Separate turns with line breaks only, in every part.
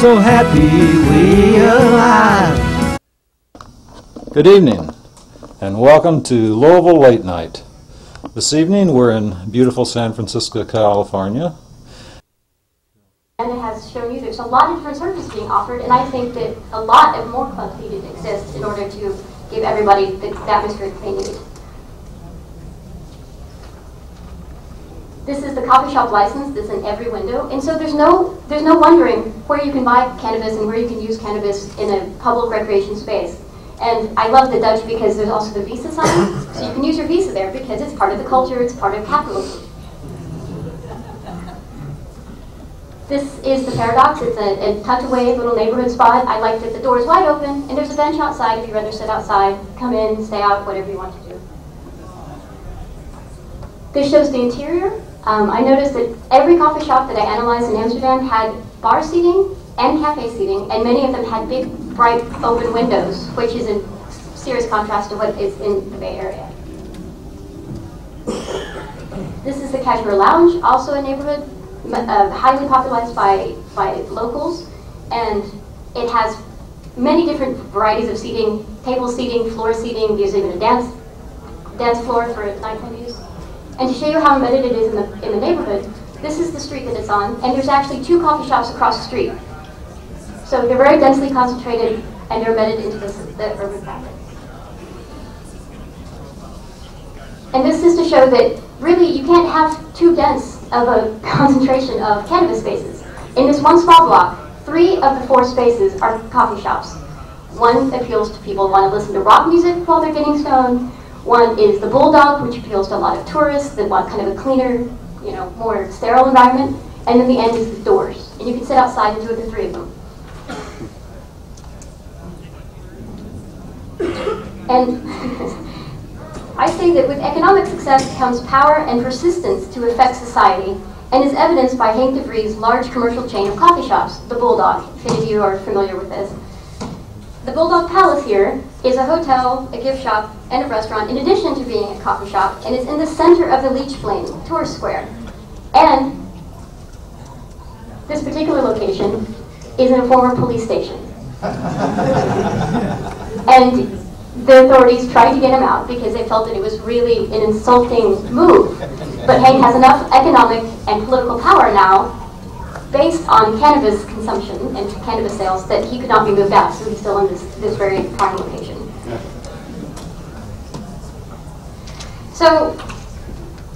so happy we alive.
Good evening, and welcome to Louisville Late Night. This evening we're in beautiful San Francisco, California.
And it has shown you there's a lot of different services being offered, and I think that a lot of more clubs need to exist in order to give everybody the atmosphere that they need. This is the coffee shop license that's in every window, and so there's no wondering where you can buy cannabis and where you can use cannabis in a public recreation space. And I love the Dutch because there's also the Visa sign, so you can use your Visa there because it's part of the culture, it's part of capitalism. This is the Paradox. It's a tucked away little neighborhood spot. I like that the door is wide open, and there's a bench outside if you'd rather sit outside, come in, stay out, whatever you want to do. This shows the interior. I noticed that every coffee shop that I analyzed in Amsterdam had bar seating and cafe seating, and many of them had big, bright, open windows, which is in serious contrast to what is in the Bay Area. This is the Cashmere Lounge, also a neighborhood highly popularized by locals, and it has many different varieties of seating, table seating, floor seating. There's even a dance floor for nighttime use. And to show you how embedded it is in the neighborhood, this is the street that it's on, and there's actually 2 coffee shops across the street. So they're very densely concentrated, and they're embedded into the urban fabric. And this is to show that really you can't have too dense of a concentration of cannabis spaces. In this one small block, 3 of the 4 spaces are coffee shops. One appeals to people who want to listen to rock music while they're getting stoned. One is the Bulldog, which appeals to a lot of tourists that want kind of a cleaner, more sterile environment. And then the end is the Doors. And you can sit outside in 2 of the 3 of them. And I say that with economic success comes power and persistence to affect society, and is evidenced by Henk de Vries' large commercial chain of coffee shops, the Bulldog, if any of you are familiar with this. The Bulldog Palace here is a hotel, a gift shop, and a restaurant, in addition to being a coffee shop, and is in the center of the Leech Plain tourist square. And this particular location is in a former police station. And the authorities tried to get him out because they felt that it was really an insulting move. But Henk has enough economic and political power now, based on cannabis consumption and cannabis sales, that he could not be moved out, so he's still in this very prime location. So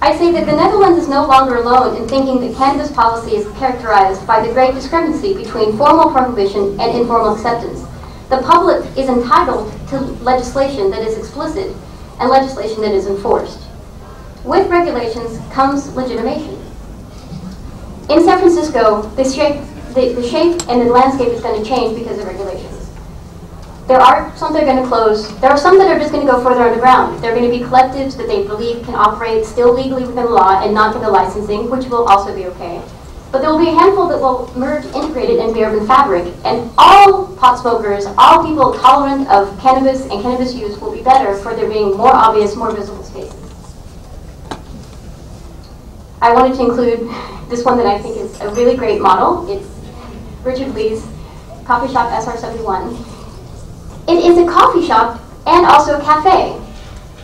I say that the Netherlands is no longer alone in thinking that cannabis policy is characterized by the great discrepancy between formal prohibition and informal acceptance. The public is entitled to legislation that is explicit and legislation that is enforced. With regulations comes legitimation. In San Francisco, the shape and the landscape is going to change because of regulations. There are some that are going to close. There are some that are just going to go further underground. There are going to be collectives that they believe can operate still legally within the law and not get the licensing, which will also be okay. But there will be a handful that will merge integrated into the urban fabric, and all pot smokers, all people tolerant of cannabis and cannabis use will be better for there being more obvious, more visible spaces. I wanted to include this one that I think is a really great model. It's Richard Lee's Coffee Shop SR71. It is a coffee shop and also a cafe.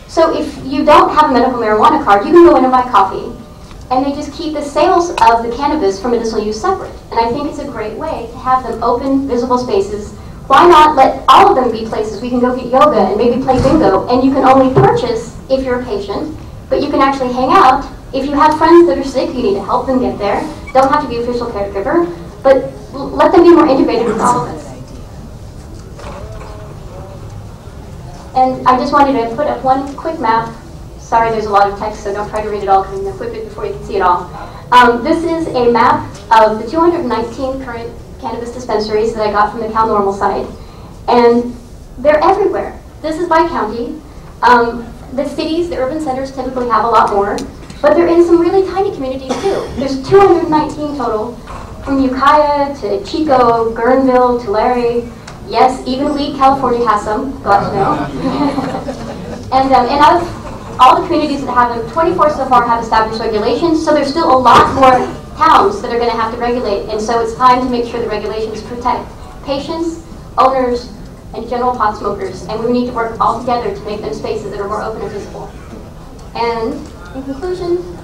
So if you don't have a medical marijuana card, you can go in and buy coffee. And they just keep the sales of the cannabis from medicinal use separate. And I think it's a great way to have them open, visible spaces. Why not let all of them be places we can go get yoga and maybe play bingo, and you can only purchase if you're a patient, but you can actually hang out. If you have friends that are sick, you need to help them get there. Don't have to be official caregiver, but let them be more integrated with all of us. And I just wanted to put up one quick map. Sorry, there's a lot of text, so don't try to read it all because I'm going to flip it before you can see it all. This is a map of the 219 current cannabis dispensaries that I got from the Cal Normal site. And they're everywhere. This is by county. The cities, the urban centers typically have a lot more, but they're in some really tiny communities too. There's 219 total, from Ukiah to Chico, Guerneville, Tulare. Yes, even Weed, California has some, glad to know. And out of all the communities that have them, 24 so far have established regulations, so there's still a lot more towns that are going to have to regulate, and so it's time to make sure the regulations protect patients, owners, and general pot smokers, and we need to work all together to make them spaces that are more open and visible. And in conclusion,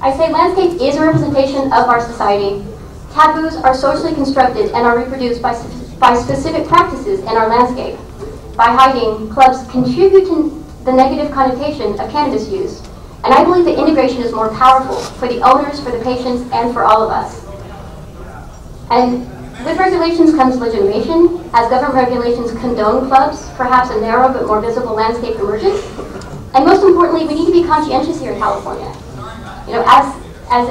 I say landscape is a representation of our society. Taboos are socially constructed and are reproduced by specific practices in our landscape. By hiding, clubs contribute to the negative connotation of cannabis use. And I believe that integration is more powerful for the owners, for the patients, and for all of us. And with regulations comes legitimation. As government regulations condone clubs, perhaps a narrow but more visible landscape emerges. And most importantly, we need to be conscientious here in California. You know, as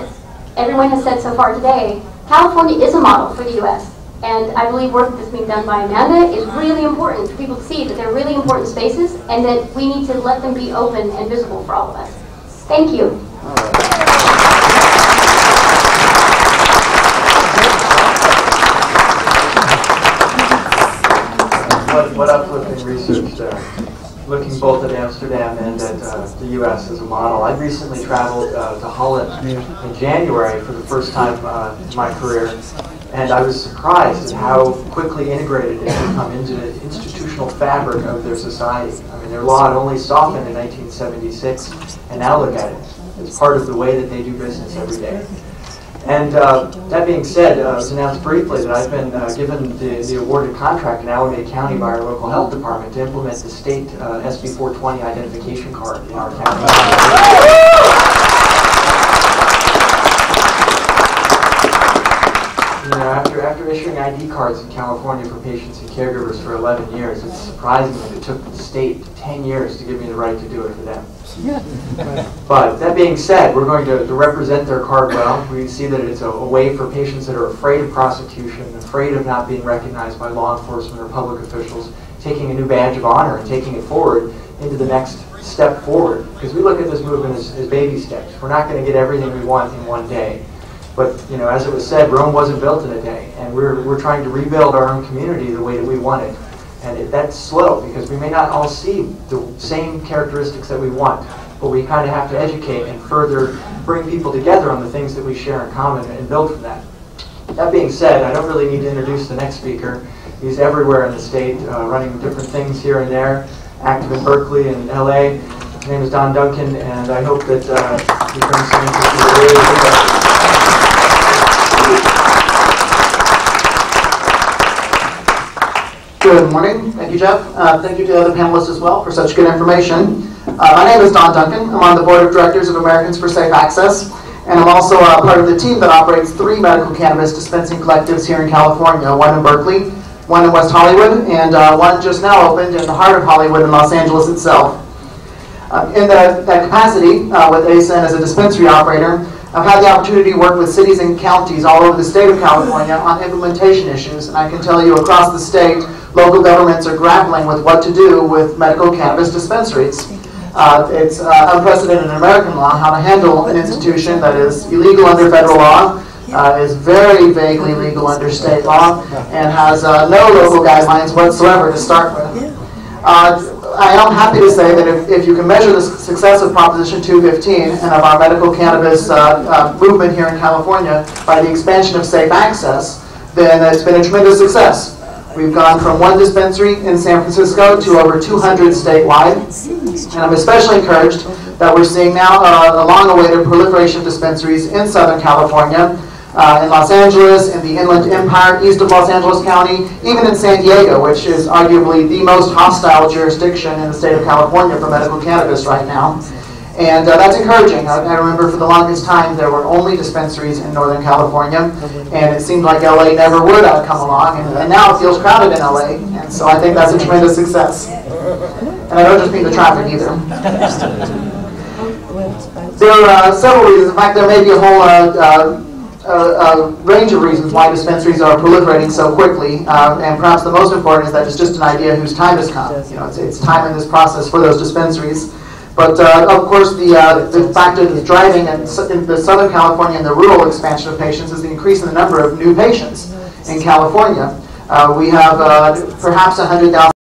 everyone has said so far today, California is a model for the U.S. And I believe work that's being done by Amanda is really important for people to see that they're really important spaces and that we need to let them be open and visible for all of us. Thank you.
What uplifting research there. Looking both at Amsterdam and at the U.S. as a model. I recently traveled to Holland in January for the first time in my career, and I was surprised at how quickly integrated it had become into the institutional fabric of their society. I mean, their law had only softened in 1976, and now look at it. It's part of the way that they do business every day. And that being said, it was announced briefly that I've been given the awarded contract in Alameda County by our local health department to implement the state SB 420 identification card in our county. You know, after issuing ID cards in California for patients and caregivers for 11 years, it's surprising that it took the state 10 years to give me the right to do it for them. But that being said, we're going to represent their card well. We see that it's a way for patients that are afraid of prosecution, afraid of not being recognized by law enforcement or public officials, taking a new badge of honor and taking it forward into the next step forward. Because we look at this movement as baby steps. We're not going to get everything we want in one day. But, you know, as it was said, Rome wasn't built in a day. And we're trying to rebuild our own community the way that we want it. And that's slow, because we may not all see the same characteristics that we want, but we kind of have to educate and further bring people together on the things that we share in common and build from that. That being said, I don't really need to introduce the next speaker. He's everywhere in the state, running different things here and there, active in Berkeley and LA. His name is Duncan, and I hope that he brings some interest to the area.
Good morning. Thank you, Jeff. Thank you to the other panelists as well for such good information. My name is Duncan. I'm on the board of directors of Americans for Safe Access, and I'm also part of the team that operates 3 medical cannabis dispensing collectives here in California, one in Berkeley, one in West Hollywood, and one just now opened in the heart of Hollywood in Los Angeles itself. In that capacity, with ASIN as a dispensary operator, I've had the opportunity to work with cities and counties all over the state of California on implementation issues, and I can tell you across the state, local governments are grappling with what to do with medical cannabis dispensaries. It's unprecedented in American law how to handle an institution that is illegal under federal law, is very vaguely legal under state law, and has no local guidelines whatsoever to start with. I am happy to say that if you can measure the success of Proposition 215 and of our medical cannabis movement here in California by the expansion of safe access, then it's been a tremendous success. We've gone from 1 dispensary in San Francisco to over 200 statewide, and I'm especially encouraged that we're seeing now a long-awaited proliferation of dispensaries in Southern California, in Los Angeles, in the Inland Empire, east of Los Angeles County, even in San Diego, which is arguably the most hostile jurisdiction in the state of California for medical cannabis right now. And that's encouraging. I remember for the longest time there were only dispensaries in Northern California, and it seemed like LA never would come along, and now it feels crowded in LA, and so I think that's a tremendous success. And I don't just mean the traffic either. There are several reasons. In fact, there may be a whole a range of reasons why dispensaries are proliferating so quickly, and perhaps the most important is that it's just an idea whose time has come. You know, it's time in this process for those dispensaries. But of course, the factor that's driving in the Southern California and the rural expansion of patients is the increase in the number of new patients in California. We have perhaps 100,000